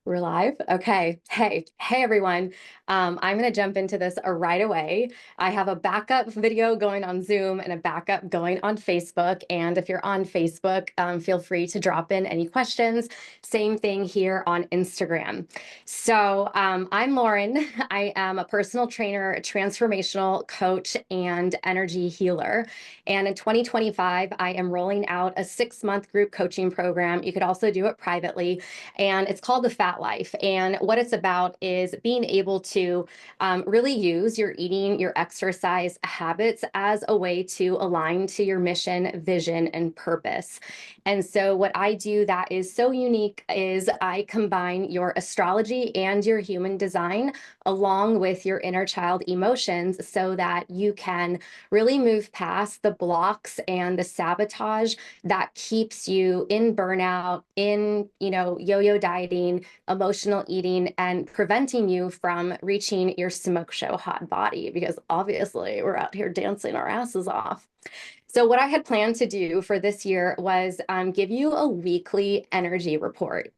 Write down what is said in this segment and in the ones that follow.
We're live. Okay. Hey everyone. I'm going to jump into this right away. I have a backup video going on Zoom and a backup going on Facebook. And if you're on Facebook, feel free to drop in any questions. Same thing here on Instagram. So I'm Lauren. I am a personal trainer, a transformational coach, and energy healer. And in 2025, I am rolling out a 6-month group coaching program. You could also do it privately. And it's called the Fat Life. And what it's about is being able to really use your eating, your exercise habits as a way to align to your mission, vision, and purpose. And so what I do that is so unique is I combine your astrology and your human design along with your inner child emotions so that you can really move past the blocks and the sabotage that keeps you in burnout, in, yo-yo dieting, emotional eating, and preventing you from reaching your smoke show hot body, because obviously we're out here dancing our asses off. So what I had planned to do for this year was give you a weekly energy report.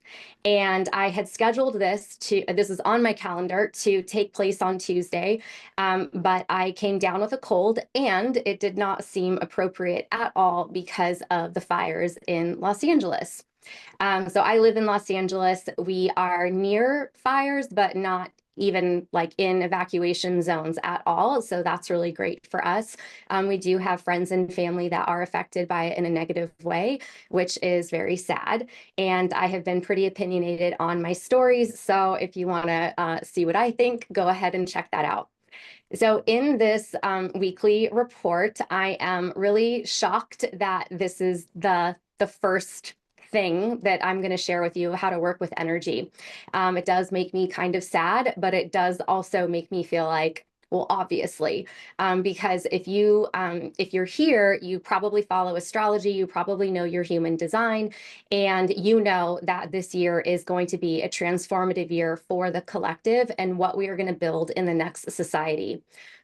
And I had scheduled this is on my calendar to take place on Tuesday, but I came down with a cold and it did not seem appropriate at all because of the fires in Los Angeles. So I live in Los Angeles. We are near fires, but not even like in evacuation zones at all. So that's really great for us. We do have friends and family that are affected by it in a negative way, which is very sad. And I have been pretty opinionated on my stories. So if you want to see what I think, go ahead and check that out. So in this weekly report, I am really shocked that this is the first thing that I'm going to share with you, how to work with energy. It does make me kind of sad, but it does also make me feel like, well, obviously, because if you're here, you probably follow astrology, you probably know your human design, and you know that this year is going to be a transformative year for the collective and what we are going to build in the next society.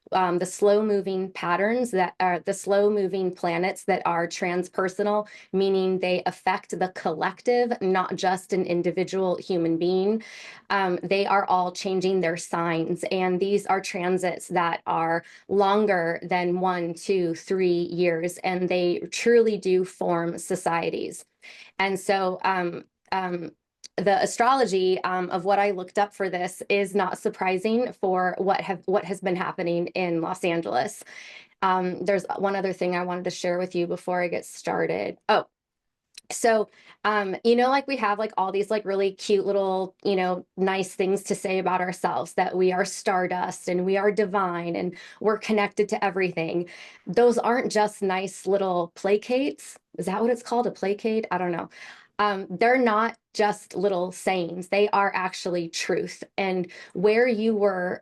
The slow-moving patterns that are the slow-moving planets that are transpersonal, meaning they affect the collective, not just an individual human being. They are all changing their signs, and these are transits that are longer than 1, 2, 3 years, and they truly do form societies. And so the astrology of what I looked up for this is not surprising for what has been happening in Los Angeles. There's one other thing I wanted to share with you before I get started. Oh, so, like we have like all these like really cute little, nice things to say about ourselves, that we are stardust and we are divine and we're connected to everything. Those aren't just nice little placates. Is that what it's called? A placate? I don't know. They're not just little sayings. They are actually truth. And where the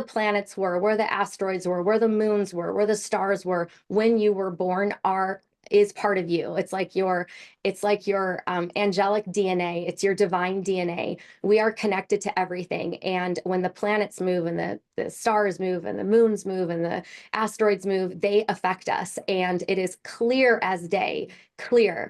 planets were, where the asteroids were, where the moons were, where the stars were when you were born is part of you. It's like your angelic DNA. It's your divine DNA. We are connected to everything. And when the planets move and the stars move and the moons move and the asteroids move, they affect us. And it is clear as day,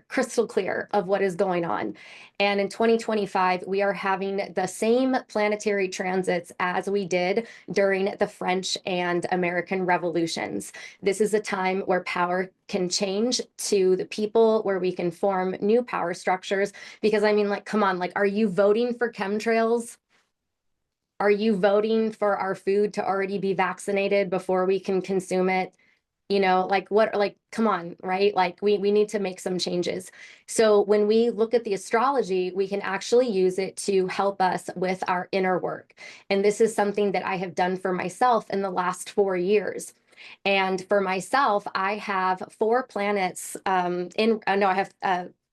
crystal clear of what is going on. And in 2025, we are having the same planetary transits as we did during the French and American revolutions. This is a time where power can change to the people, where we can form new power structures. Because I mean, like, come on, like, are you voting for chemtrails? Are you voting for our food to already be vaccinated before we can consume it? Come on, right? Like we need to make some changes. So when we look at the astrology, we can actually use it to help us with our inner work. And this is something that I have done for myself in the last 4 years. And for myself, I have 4 planets I have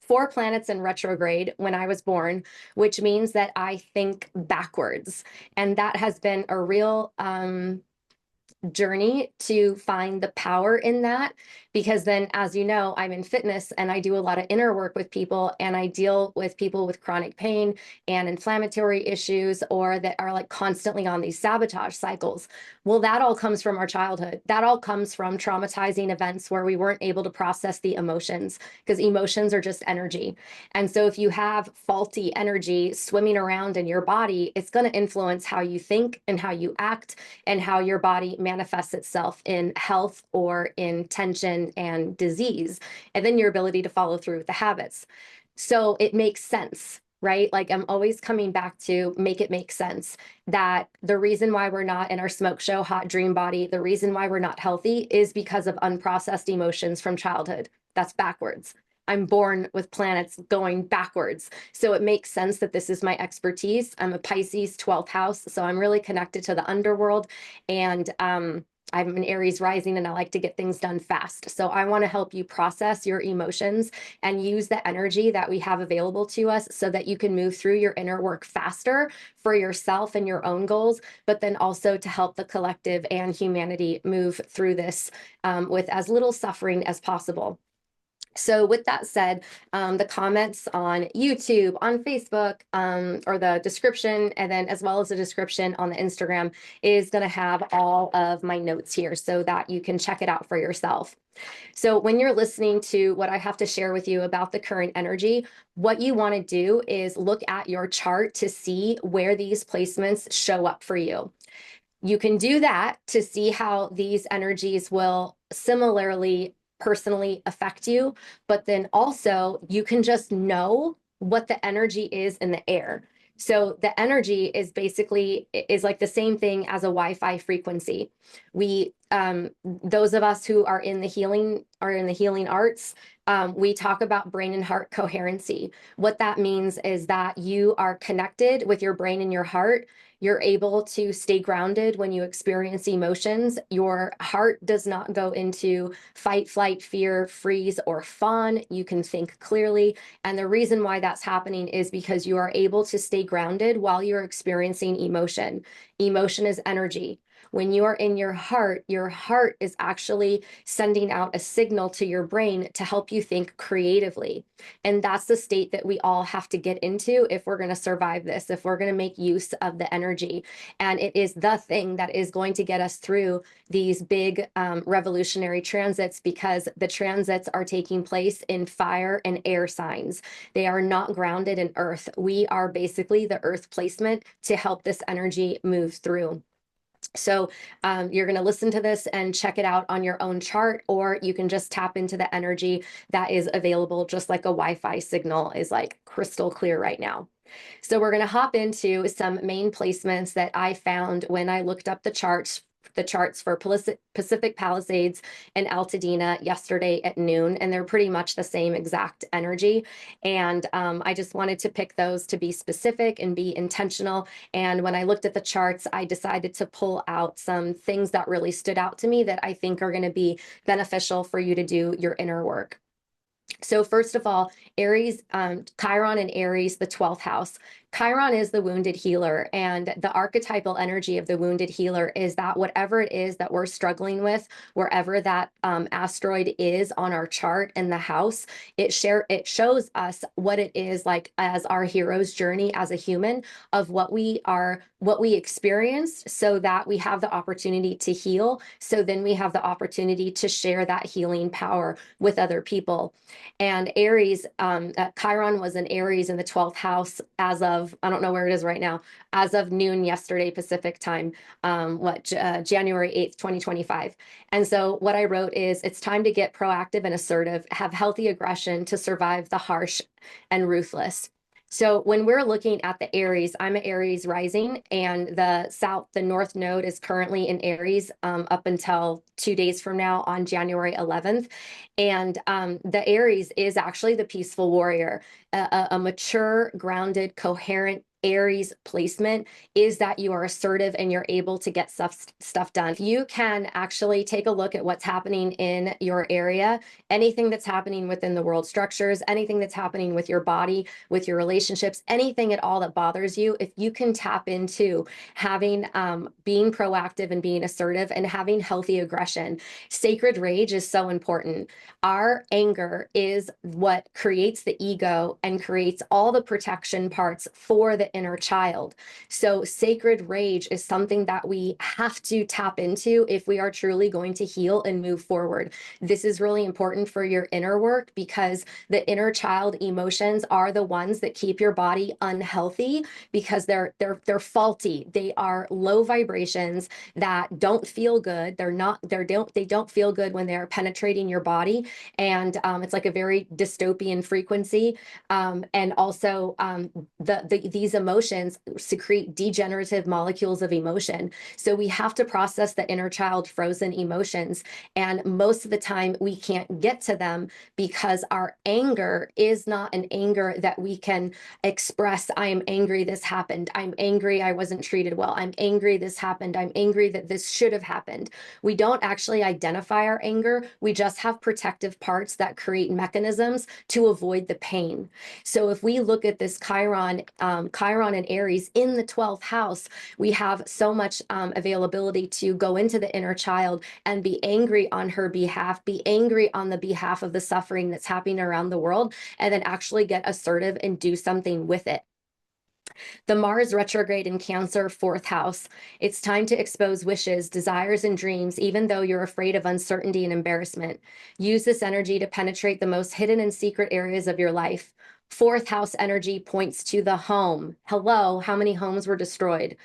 4 planets in retrograde when I was born, which means that I think backwards. And that has been a real journey to find the power in that, because then, as you know, I'm in fitness and I do a lot of inner work with people, and I deal with people with chronic pain and inflammatory issues, or that are like constantly on these sabotage cycles. Well, that all comes from our childhood. That all comes from traumatizing events where we weren't able to process the emotions, because emotions are just energy. And so if you have faulty energy swimming around in your body, it's going to influence how you think and how you act, and how your body manifests itself in health or in tension and disease, and then your ability to follow through with the habits. So it makes sense, right? Like, I'm always coming back to make it make sense that the reason why we're not in our smoke show hot dream body, the reason why we're not healthy, is because of unprocessed emotions from childhood. That's backwards. I'm born with planets going backwards. So it makes sense that this is my expertise. I'm a Pisces 12th house, so I'm really connected to the underworld. And I'm an Aries rising, and I like to get things done fast. So I want to help you process your emotions and use the energy that we have available to us so that you can move through your inner work faster for yourself and your own goals, but then also to help the collective and humanity move through this with as little suffering as possible. So with that said, the comments on YouTube, on Facebook, or the description, and then as well as the description on the Instagram, is going to have all of my notes here so that you can check it out for yourself. So when you're listening to what I have to share with you about the current energy, what you want to do is look at your chart to see where these placements show up for you. You can do that to see how these energies will similarly personally affect you, but then also you can just know what the energy is in the air. So the energy is basically is like the same thing as a Wi-Fi frequency. We those of us who are in the healing arts, we talk about brain and heart coherency. What that means is that you are connected with your brain and your heart. You're able to stay grounded when you experience emotions. Your heart does not go into fight, flight, fear, freeze, or fawn. You can think clearly. And the reason why that's happening is because you are able to stay grounded while you're experiencing emotion. Emotion is energy. When you are in your heart is actually sending out a signal to your brain to help you think creatively. And that's the state that we all have to get into if we're going to survive this, if we're going to make use of the energy. And it is the thing that is going to get us through these big revolutionary transits, because the transits are taking place in fire and air signs. They are not grounded in earth. We are basically the earth placement to help this energy move through. So you're going to listen to this and check it out on your own chart, or you can just tap into the energy that is available, just like a Wi-Fi signal is like crystal clear right now. So we're going to hop into some main placements that I found when I looked up the charts for Pacific Palisades and Altadena yesterday at noon, and they're pretty much the same exact energy. And I just wanted to pick those to be specific and be intentional. And when I looked at the charts, I decided to pull out some things that really stood out to me that I think are going to be beneficial for you to do your inner work. So first of all, Aries, Chiron and Aries, the 12th house. Chiron is the wounded healer, and the archetypal energy of the wounded healer is that whatever it is that we're struggling with, wherever that asteroid is on our chart in the house, it shows us what it is like as our hero's journey as a human, of what we experienced, so that we have the opportunity to heal. So then we have the opportunity to share that healing power with other people. And Aries, Chiron was in Aries in the 12th house as of, I don't know where it is right now, as of noon yesterday Pacific time, January 8th, 2025. And so what I wrote is, it's time to get proactive and assertive, have healthy aggression to survive the harsh and ruthless. So when we're looking at the Aries, I'm an Aries rising, and the north node is currently in Aries up until 2 days from now on January 11th. And the Aries is actually the peaceful warrior, a mature, grounded, coherent Aries placement is that you are assertive and you're able to get stuff done. If you can actually take a look at what's happening in your area, anything that's happening within the world structures, anything that's happening with your body, with your relationships, anything at all that bothers you, if you can tap into having being proactive and being assertive and having healthy aggression. Sacred rage is so important. Our anger is what creates the ego and creates all the protection parts for the inner child. So sacred rage is something that we have to tap into if we are truly going to heal and move forward. This is really important for your inner work because the inner child emotions are the ones that keep your body unhealthy because they're faulty. They are low vibrations that don't feel good. They don't feel good when they're penetrating your body. And it's like a very dystopian frequency. And also these emotions secrete degenerative molecules of emotion. So we have to process the inner child frozen emotions. And most of the time we can't get to them because our anger is not an anger that we can express. I am angry this happened. I'm angry I wasn't treated well. I'm angry this happened. I'm angry that this should have happened. We don't actually identify our anger. We just have protective parts that create mechanisms to avoid the pain. So if we look at this Chiron and Aries in the 12th house, we have so much availability to go into the inner child and be angry on her behalf, be angry on the behalf of the suffering that's happening around the world, and then actually get assertive and do something with it. The Mars retrograde in Cancer, 4th house. It's time to expose wishes, desires, and dreams, even though you're afraid of uncertainty and embarrassment. Use this energy to penetrate the most hidden and secret areas of your life. 4th house energy points to the home. Hello, how many homes were destroyed?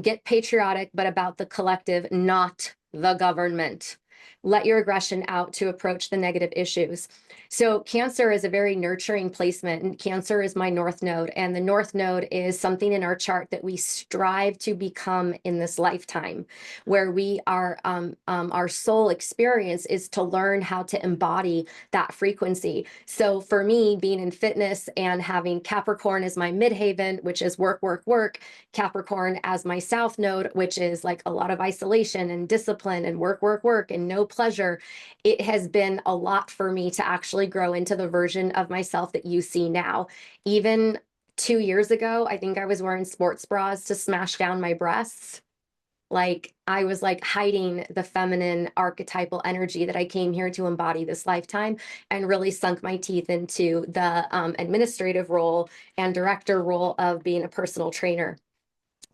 Get patriotic, but about the collective, not the government. Let your aggression out to approach the negative issues. So Cancer is a very nurturing placement, and Cancer is my North Node, and the North Node is something in our chart that we strive to become in this lifetime, where we are, our soul experience is to learn how to embody that frequency. So for me, being in fitness and having Capricorn as my midhaven, which is work, work, work, Capricorn as my South Node, which is like a lot of isolation and discipline and work, work, work, and no pleasure, it has been a lot for me to actually grow into the version of myself that you see now. Even 2 years ago, I think I was wearing sports bras to smash down my breasts. Like I was like hiding the feminine archetypal energy that I came here to embody this lifetime, and really sunk my teeth into the administrative role and director role of being a personal trainer.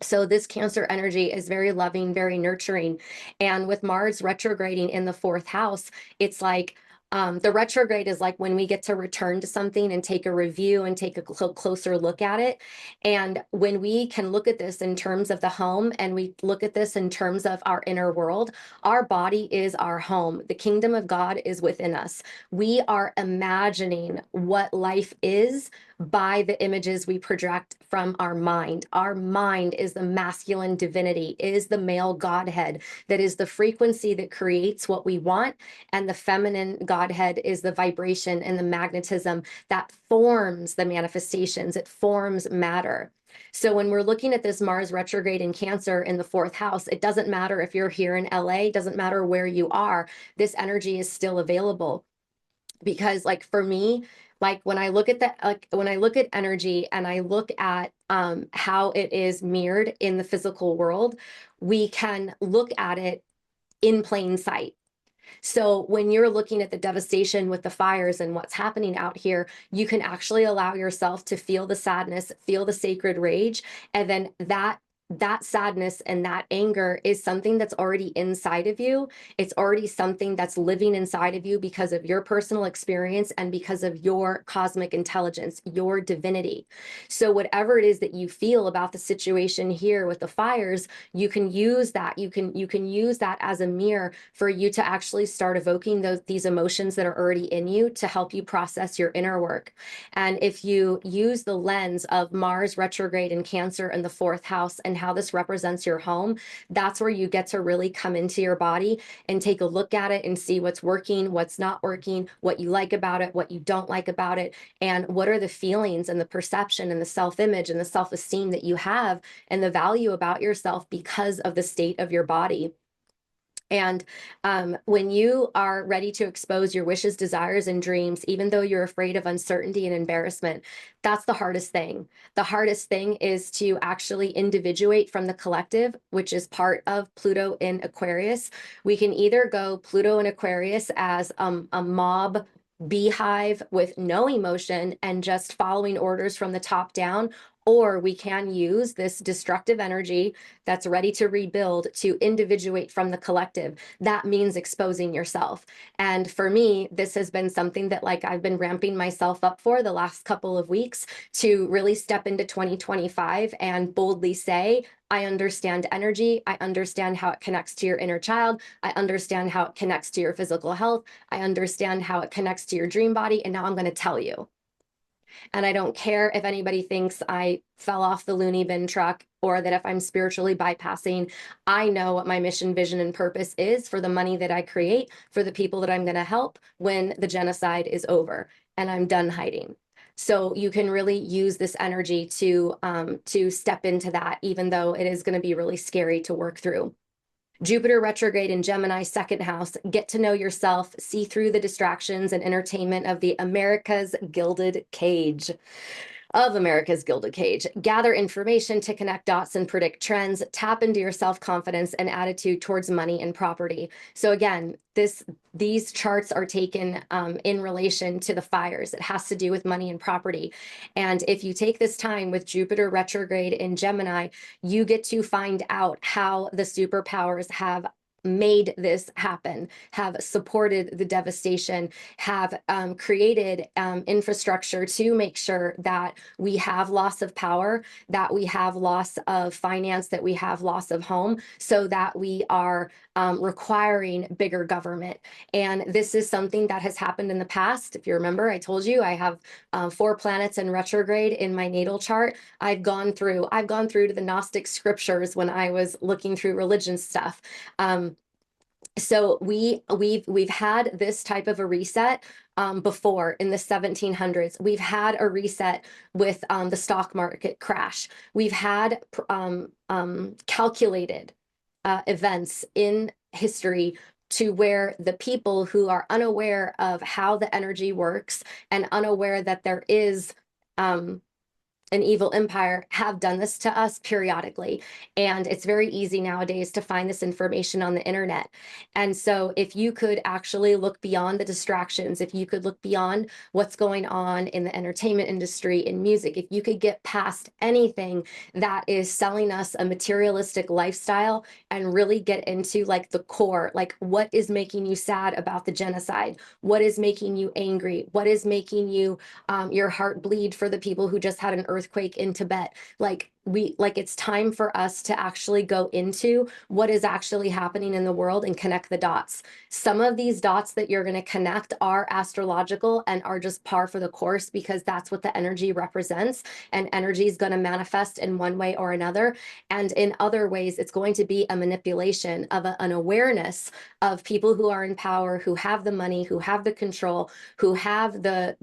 So this Cancer energy is very loving, very nurturing. And with Mars retrograding in the 4th house, it's like the retrograde is like when we get to return to something and take a review and take a closer look at it. And when we can look at this in terms of the home, and we look at this in terms of our inner world, our body is our home. The kingdom of God is within us. We are imagining what life is by the images we project from our mind. Our mind is the masculine divinity, is the male Godhead, that is the frequency that creates what we want, and the feminine Godhead is the vibration and the magnetism that forms the manifestations. It forms matter. So when we're looking at this Mars retrograde in Cancer in the 4th house, it doesn't matter if you're here in LA, it doesn't matter where you are, this energy is still available. Because like for me, like when I look at that, like when I look at energy and I look at how it is mirrored in the physical world, we can look at it in plain sight. So when you're looking at the devastation with the fires and what's happening out here, you can actually allow yourself to feel the sadness, feel the sacred rage, and then that sadness and that anger is something that's already inside of you. It's already something that's living inside of you because of your personal experience and because of your cosmic intelligence, your divinity. So whatever it is that you feel about the situation here with the fires, you can use that. You can use that as a mirror for you to actually start evoking these emotions that are already in you to help you process your inner work. And if you use the lens of Mars retrograde in Cancer in the 4th house and how this represents your home, that's where you get to really come into your body and take a look at it and see what's working, what's not working, what you like about it, what you don't like about it, and what are the feelings and the perception and the self-image and the self-esteem that you have and the value about yourself because of the state of your body. And when you are ready to expose your wishes, desires, and dreams, even though you're afraid of uncertainty and embarrassment, that's the hardest thing. The hardest thing is to actually individuate from the collective, which is part of Pluto in Aquarius. We can either go Pluto in Aquarius as a mob beehive with no emotion and just following orders from the top down, or we can use this destructive energy that's ready to rebuild to individuate from the collective. That means exposing yourself. And for me, this has been something that like I've been ramping myself up for the last couple of weeks to really step into 2025 and boldly say, I understand energy. I understand how it connects to your inner child. I understand how it connects to your physical health. I understand how it connects to your dream body. And now I'm going to tell you. And I don't care if anybody thinks I fell off the loony bin truck or that if I'm spiritually bypassing, I know what my mission, vision, and purpose is for the money that I create, for the people that I'm going to help when the genocide is over and I'm done hiding. So you can really use this energy to step into that, even though it is going to be really scary to work through. Jupiter retrograde in Gemini, second house, get to know yourself, see through the distractions and entertainment of the America's Gilded Cage. Gather information to connect dots and predict trends, tap into your self-confidence and attitude towards money and property. So again, these charts are taken in relation to the fires. It has to do with money and property. And if you take this time with Jupiter retrograde in Gemini, you get to find out how the superpowers have made this happen, have supported the devastation, have created infrastructure to make sure that we have loss of power, that we have loss of finance, that we have loss of home, so that we are requiring bigger government. And this is something that has happened in the past. If you remember, I told you I have 4 planets in retrograde in my natal chart. I've gone through to the Gnostic scriptures when I was looking through religion stuff. So we've had this type of a reset before in the 1700s. We've had a reset with the stock market crash. We've had calculated events in history to where the people who are unaware of how the energy works and unaware that there is an evil empire have done this to us periodically. And it's very easy nowadays to find this information on the internet. And so if you could actually look beyond the distractions, if you could look beyond what's going on in the entertainment industry, in music, if you could get past anything that is selling us a materialistic lifestyle and really get into like the core, like what is making you sad about the genocide? What is making you angry? What is making you your heart bleed for the people who just had an earthquake in Tibet? It's time for us to actually go into what is actually happening in the world and connect the dots. Some of these dots that you're going to connect are astrological and are just par for the course because that's what the energy represents, and energy is going to manifest in one way or another. And in other ways, it's going to be a manipulation of an awareness of people who are in power, who have the money, who have the control, who have the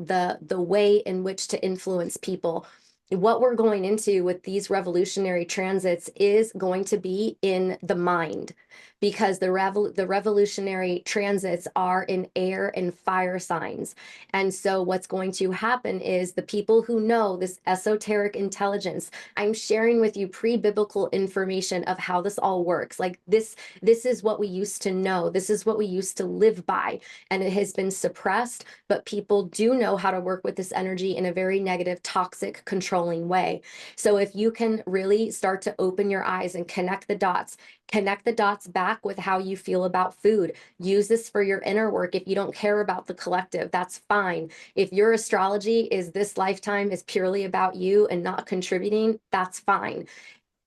way in which to influence people. What we're going into with these revolutionary transits is going to be in the mind, because the revolutionary transits are in air and fire signs. And so what's going to happen is the people who know this esoteric intelligence, I'm sharing with you pre-biblical information of how this all works. Like this is what we used to know. This is what we used to live by. And it has been suppressed, but people do know how to work with this energy in a very negative, toxic, controlling way. So if you can really start to open your eyes and connect the dots back with how you feel about food. Use this for your inner work. If you don't care about the collective, that's fine. If your astrology is this lifetime is purely about you and not contributing, that's fine.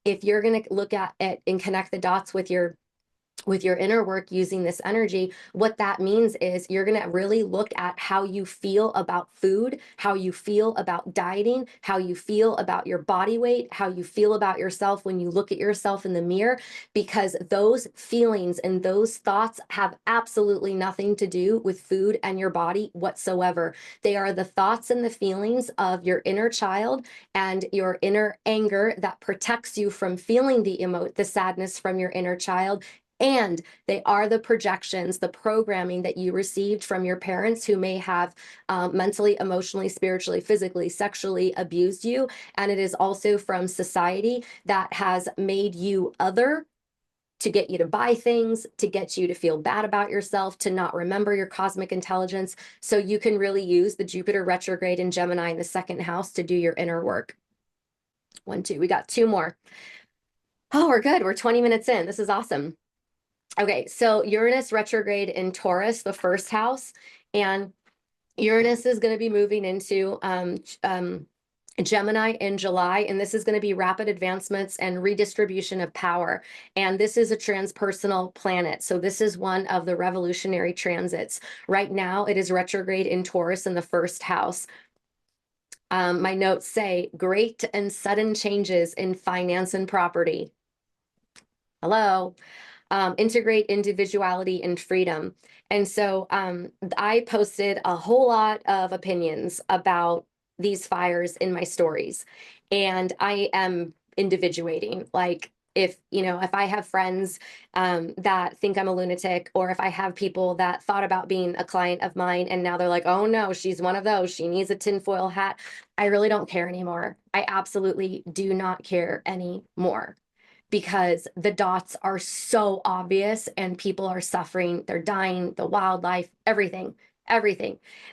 If you're going to look at it and connect the dots with your with your inner work using this energy, what that means is you're going to really look at how you feel about food, how you feel about dieting, how you feel about your body weight, how you feel about yourself when you look at yourself in the mirror, because those feelings and those thoughts have absolutely nothing to do with food and your body whatsoever. They are the thoughts and the feelings of your inner child and your inner anger that protects you from feeling the sadness from your inner child. And they are the projections, the programming that you received from your parents who may have mentally, emotionally, spiritually, physically, sexually abused you. And it is also from society that has made you other, to get you to buy things, to get you to feel bad about yourself, to not remember your cosmic intelligence. So you can really use the Jupiter retrograde in Gemini in the second house to do your inner work. 1, 2, we got 2 more. Oh, we're good. We're 20 minutes in. This is awesome. Okay, so Uranus retrograde in Taurus, the first house, and Uranus is going to be moving into Gemini in July, and this is going to be rapid advancements and redistribution of power. And this is a transpersonal planet. So this is one of the revolutionary transits. Right now, it is retrograde in Taurus in the first house. My notes say great and sudden changes in finance and property. Hello. Integrate individuality and freedom. And so I posted a whole lot of opinions about these fires in my stories. And I am individuating. Like, if I have friends that think I'm a lunatic, or if I have people that thought about being a client of mine and now they're like, oh no, she's one of those, she needs a tinfoil hat, I really don't care anymore. I absolutely do not care anymore, because the dots are so obvious and people are suffering, they're dying, the wildlife, everything.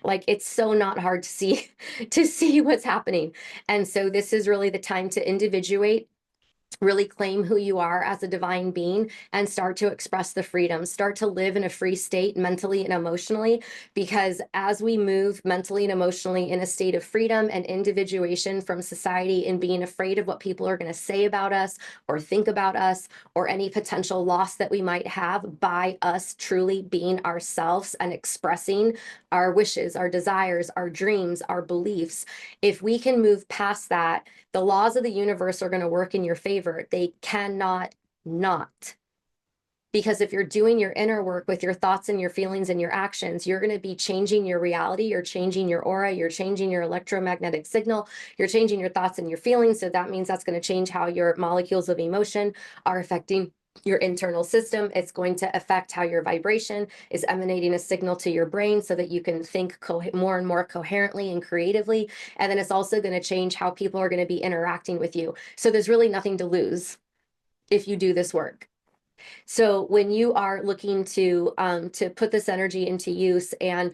Like, it's so not hard to see to see what's happening. And so this is really the time to individuate, really claim who you are as a divine being, and start to express the freedom, start to live in a free state mentally and emotionally. Because as we move mentally and emotionally in a state of freedom and individuation from society, and being afraid of what people are going to say about us or think about us, or any potential loss that we might have by us truly being ourselves and expressing our wishes, our desires, our dreams, our beliefs, if we can move past that, the laws of the universe are going to work in your favor. They cannot not. Because if you're doing your inner work with your thoughts and your feelings and your actions, you're going to be changing your reality, you're changing your aura, you're changing your electromagnetic signal, you're changing your thoughts and your feelings. So that means that's going to change how your molecules of emotion are affecting your internal system. It's going to affect how your vibration is emanating a signal to your brain so that you can think more and more coherently and creatively. And then it's also going to change how people are going to be interacting with you. So there's really nothing to lose if you do this work. So when you are looking to put this energy into use, and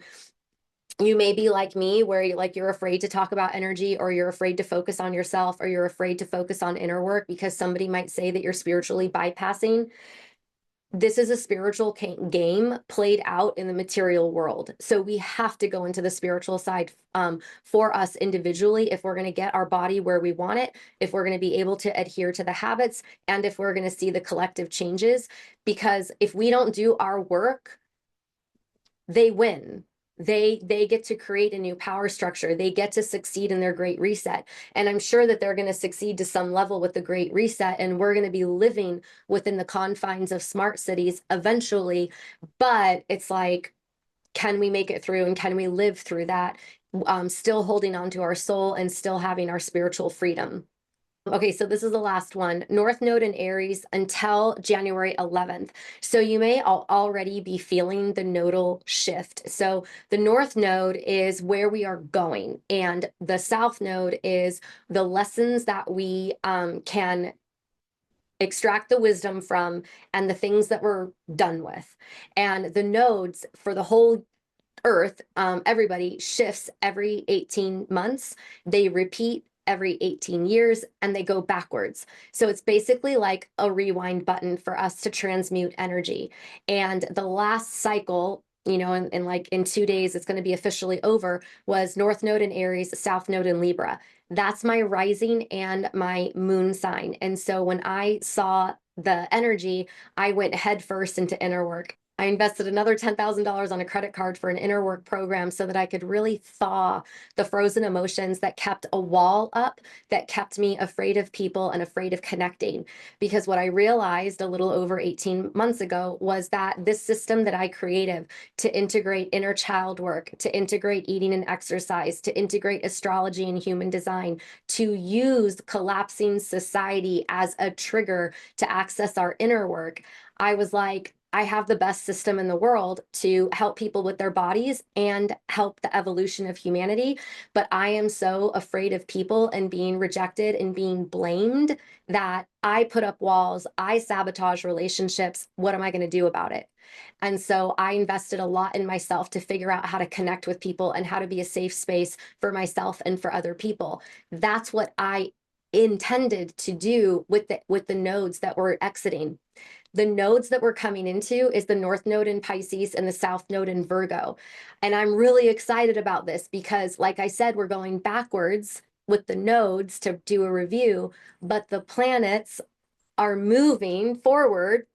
you may be like me, where you're afraid to talk about energy, or you're afraid to focus on yourself, or you're afraid to focus on inner work because somebody might say that you're spiritually bypassing. This is a spiritual game played out in the material world. So we have to go into the spiritual side for us individually if we're going to get our body where we want it, if we're going to be able to adhere to the habits, and if we're going to see the collective changes. Because if we don't do our work, they win. They get to create a new power structure. They get to succeed in their great reset. And I'm sure that they're going to succeed to some level with the great reset. And we're going to be living within the confines of smart cities eventually. But it's like, can we make it through, and can we live through that, still holding on to our soul and still having our spiritual freedom? Okay, so this is the last one. North Node in Aries until January 11th. So you may already be feeling the nodal shift. So the North Node is where we are going, and the South Node is the lessons that we can extract the wisdom from, and the things that we're done with. And the nodes for the whole Earth, everybody shifts every 18 months. They repeat every 18 years, and they go backwards. So it's basically like a rewind button for us to transmute energy. And the last cycle, in 2 days, it's going to be officially over, was North Node in Aries, South Node in Libra. That's my rising and my moon sign. And so when I saw the energy, I went headfirst into inner work. I invested another $10,000 on a credit card for an inner work program so that I could really thaw the frozen emotions that kept a wall up, that kept me afraid of people and afraid of connecting. Because what I realized a little over 18 months ago was that this system that I created to integrate inner child work, to integrate eating and exercise, to integrate astrology and human design, to use collapsing society as a trigger to access our inner work, I was like, I have the best system in the world to help people with their bodies and help the evolution of humanity. But I am so afraid of people and being rejected and being blamed that I put up walls, I sabotage relationships. What am I going to do about it? And so I invested a lot in myself to figure out how to connect with people and how to be a safe space for myself and for other people. That's what I intended to do with the nodes that were exiting. The nodes that we're coming into is the North Node in Pisces and the South Node in Virgo. And I'm really excited about this because, like I said, we're going backwards with the nodes to do a review, but the planets are moving forward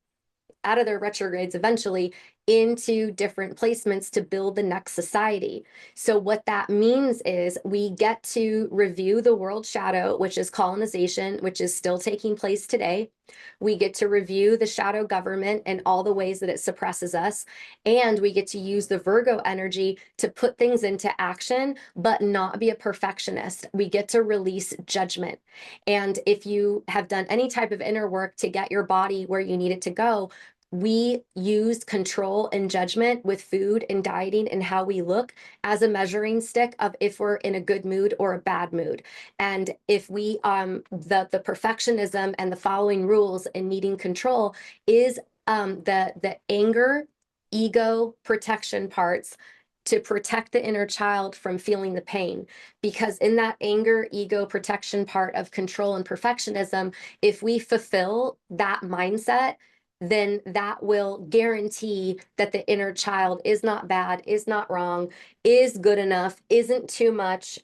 out of their retrogrades eventually into different placements to build the next society. So what that means is we get to review the world shadow, which is colonization, which is still taking place today. We get to review the shadow government and all the ways that it suppresses us. And we get to use the Virgo energy to put things into action, but not be a perfectionist. We get to release judgment. And if you have done any type of inner work to get your body where you need it to go, we use control and judgment with food and dieting and how we look as a measuring stick of if we're in a good mood or a bad mood. And if we the perfectionism and the following rules and needing control is the anger, ego, protection parts to protect the inner child from feeling the pain. Because in that anger, ego, protection part of control and perfectionism, if we fulfill that mindset, then that will guarantee that the inner child is not bad, is not wrong, is good enough, isn't too much,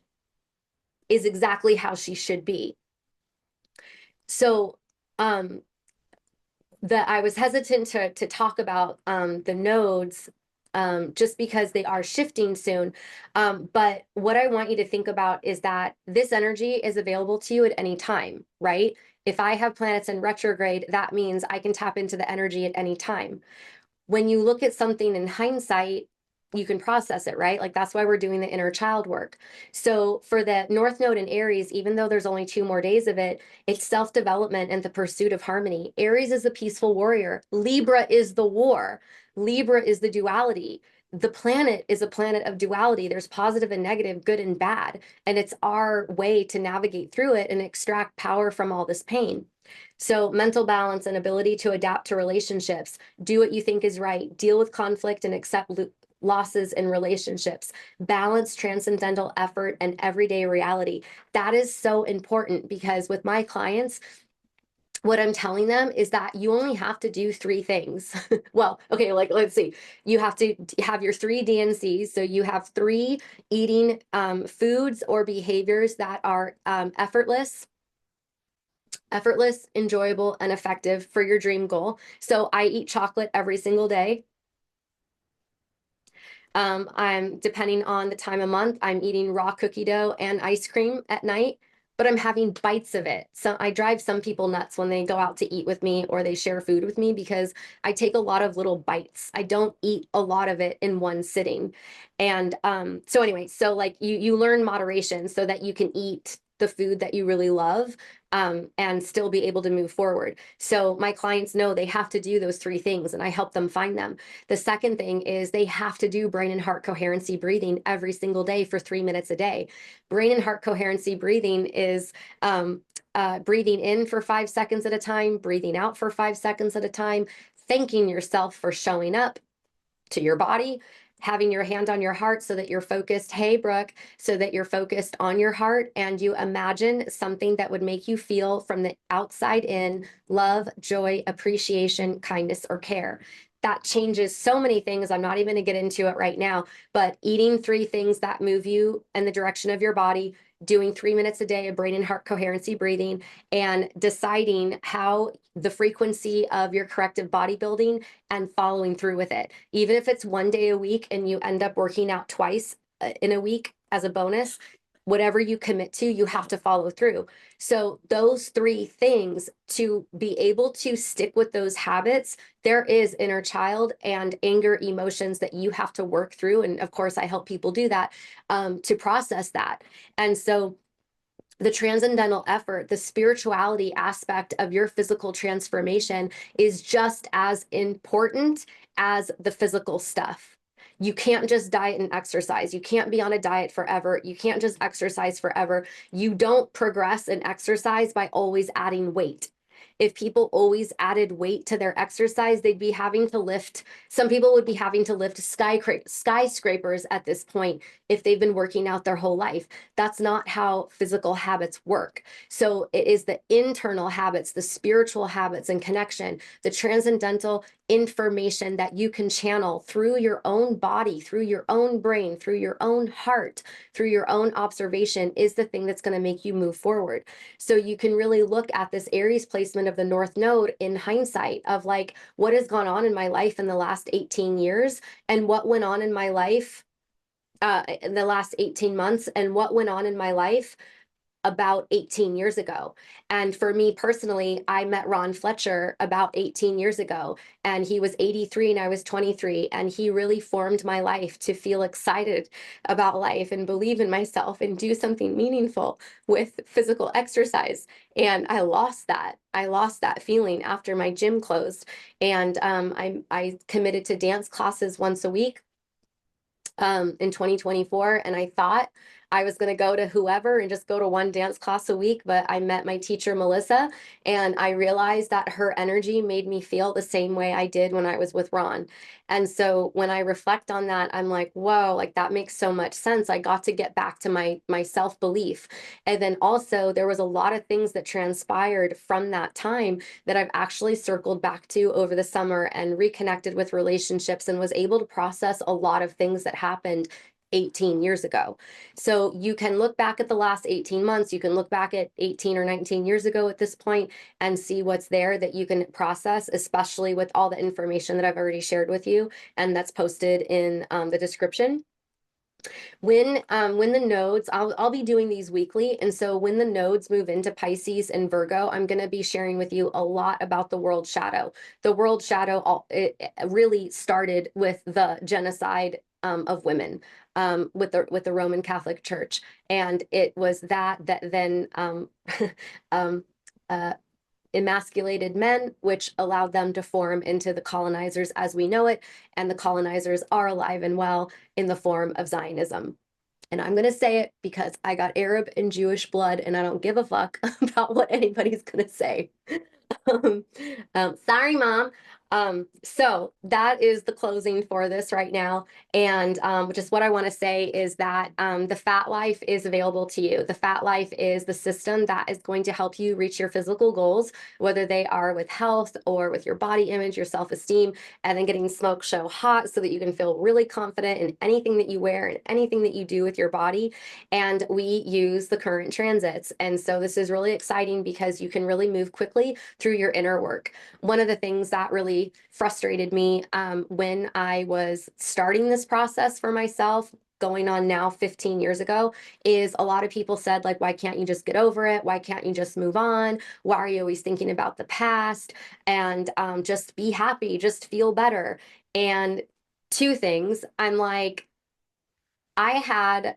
is exactly how she should be. So I was hesitant to talk about the nodes just because they are shifting soon. But what I want you to think about is that this energy is available to you at any time, right? If I have planets in retrograde, that means I can tap into the energy at any time. When you look at something in hindsight, you can process it, right? Like that's why we're doing the inner child work. So for the North Node in Aries, even though there's only 2 more days of it, it's self-development and the pursuit of harmony. Aries is a peaceful warrior. Libra is the war. Libra is the duality. The planet is a planet of duality. There's positive and negative, good and bad. And it's our way to navigate through it and extract power from all this pain. So mental balance and ability to adapt to relationships, do what you think is right, deal with conflict and accept losses in relationships, balance transcendental effort and everyday reality. That is so important because with my clients, what I'm telling them is that you only have to do 3 things. Well, okay, like let's see. You have to have your 3 DNCs. So you have 3 eating foods or behaviors that are effortless, enjoyable, and effective for your dream goal. So I eat chocolate every single day. I'm depending on the time of month, I'm eating raw cookie dough and ice cream at night, but I'm having bites of it. So I drive some people nuts when they go out to eat with me or they share food with me because I take a lot of little bites. I don't eat a lot of it in one sitting. And so anyway, so like you learn moderation so that you can eat the food that you really love and still be able to move forward. So my clients know they have to do those 3 things and I help them find them. The second thing is they have to do brain and heart coherency breathing every single day for 3 minutes a day. Brain and heart coherency breathing is breathing in for 5 seconds at a time, breathing out for 5 seconds at a time, thanking yourself for showing up to your body, having your hand on your heart so that you're focused. Hey, Brooke, so that you're focused on your heart and you imagine something that would make you feel from the outside in love, joy, appreciation, kindness, or care. that changes so many things. I'm not even going to get into it right now, but eating 3 things that move you in the direction of your body, doing 3 minutes a day of brain and heart coherency breathing, and deciding how the frequency of your corrective bodybuilding and following through with it. Even if it's 1 day a week and you end up working out twice in a week as a bonus, whatever you commit to, you have to follow through. So those 3 things, to be able to stick with those habits, there is inner child and anger emotions that you have to work through. And of course, I help people do that, to process that. And so the transcendental effort, the spirituality aspect of your physical transformation is just as important as the physical stuff. You can't just diet and exercise. You can't be on a diet forever. You can't just exercise forever. You don't progress in exercise by always adding weight. If people always added weight to their exercise, they'd be having to lift, some people would be having to lift skyscrapers at this point if they've been working out their whole life. That's not how physical habits work. So it is the internal habits, the spiritual habits and connection, the transcendental information that you can channel through your own body, through your own brain, through your own heart, through your own observation, is the thing that's going to make you move forward. So you can really look at this Aries placement of the North Node in hindsight of like, what has gone on in my life in the last 18 years and what went on in my life in the last 18 months and what went on in my life about 18 years ago. And for me personally, I met Ron Fletcher about 18 years ago, and he was 83 and I was 23. And he really formed my life to feel excited about life and believe in myself and do something meaningful with physical exercise. And I lost that. I lost that feeling after my gym closed. And I committed to dance classes once a week in 2024. And I thought I was going to go to whoever and just go to 1 dance class a week. But I met my teacher, Melissa, and I realized that her energy made me feel the same way I did when I was with Ron. And so when I reflect on that, I'm like, whoa, like that makes so much sense. I got to get back to my self-belief. And then also there was a lot of things that transpired from that time that I've actually circled back to over the summer and reconnected with relationships and was able to process a lot of things that happened 18 years ago. So you can look back at the last 18 months, you can look back at 18 or 19 years ago at this point and see what's there that you can process, especially with all the information that I've already shared with you and that's posted in the description. When the nodes, I'll be doing these weekly, and so when the nodes move into Pisces and Virgo, I'm going to be sharing with you a lot about the world shadow. The world shadow, it really started with the genocide of women with the Roman Catholic Church, and it was that then emasculated men, which allowed them to form into the colonizers as we know it, and the colonizers are alive and well in the form of Zionism. And I'm going to say it because I got Arab and Jewish blood, and I don't give a fuck about what anybody's going to say. Sorry, Mom. So that is the closing for this right now. And just what I want to say is that the Fat Life is available to you. The Fat Life is the system that is going to help you reach your physical goals, whether they are with health or with your body image, your self-esteem, and then getting Smoke Show hot so that you can feel really confident in anything that you wear and anything that you do with your body. And we use the current transits. And so this is really exciting because you can really move quickly through your inner work. One of the things that really frustrated me when I was starting this process for myself, going on now 15 years ago, is a lot of people said, like, why can't you just get over it? Why can't you just move on? Why are you always thinking about the past? And just be happy, just feel better. And 2 things, I'm like, I had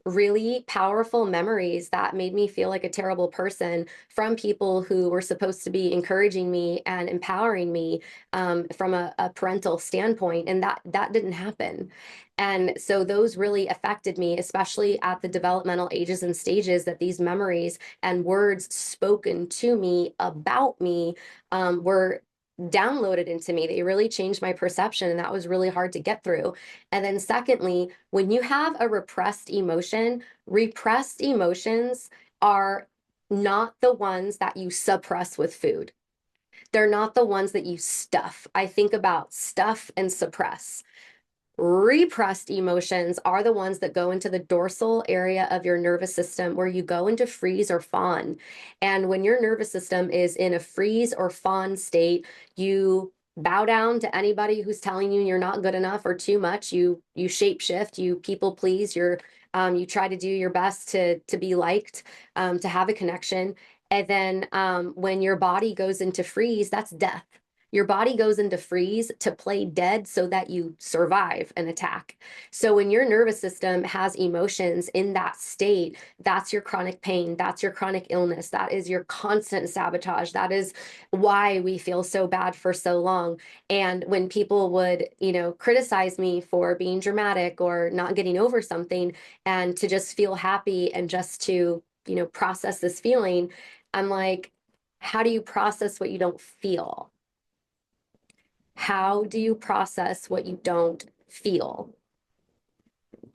really powerful memories that made me feel like a terrible person from people who were supposed to be encouraging me and empowering me from a parental standpoint, and that didn't happen. And so those really affected me, especially at the developmental ages and stages, that these memories and words spoken to me about me were downloaded into me. They really changed my perception, and that was really hard to get through. And then secondly, when you have a repressed emotions are not the ones that you suppress with food. They're not the ones that you stuff. I think about stuff and suppress. Repressed emotions are the ones that go into the dorsal area of your nervous system where you go into freeze or fawn. And when your nervous system is in a freeze or fawn state, you bow down to anybody who's telling you you're not good enough or too much. You shape shift, you people please, you try to do your best to be liked, to have a connection. And then when your body goes into freeze, that's death. Your body goes into freeze to play dead so that you survive an attack. So when your nervous system has emotions in that state, that's your chronic pain, that's your chronic illness, that is your constant sabotage. That is why we feel so bad for so long. And when people would, criticize me for being dramatic or not getting over something, and to just feel happy and just to, process this feeling, I'm like, how do you process what you don't feel? How do you process what you don't feel?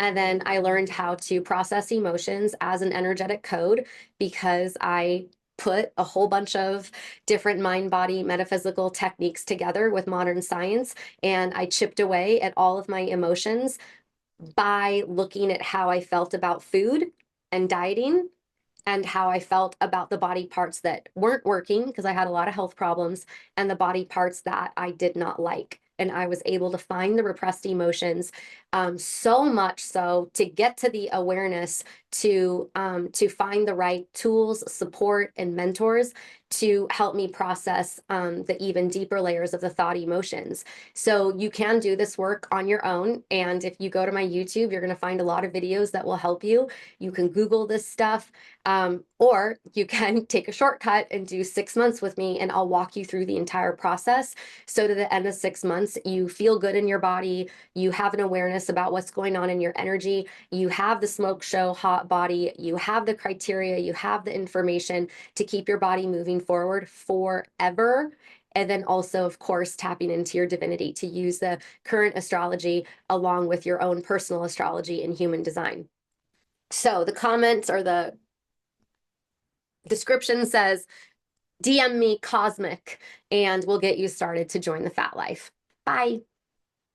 And then I learned how to process emotions as an energetic code because I put a whole bunch of different mind body metaphysical techniques together with modern science. And I chipped away at all of my emotions by looking at how I felt about food and dieting, and how I felt about the body parts that weren't working because I had a lot of health problems, and the body parts that I did not like. And I was able to find the repressed emotions, so much so to get to the awareness to find the right tools, support, and mentors to help me process the even deeper layers of the thought emotions. So you can do this work on your own. And if you go to my YouTube, you're going to find a lot of videos that will help you. You can Google this stuff. Or you can take a shortcut and do 6 months with me, and I'll walk you through the entire process. So to the end of 6 months, you feel good in your body, you have an awareness about what's going on in your energy, you have the smoke show hot body, you have the criteria, you have the information to keep your body moving forward forever. And then also, of course, tapping into your divinity to use the current astrology along with your own personal astrology and human design. So the comments or the description says, DM me cosmic and we'll get you started to join the fat life. Bye.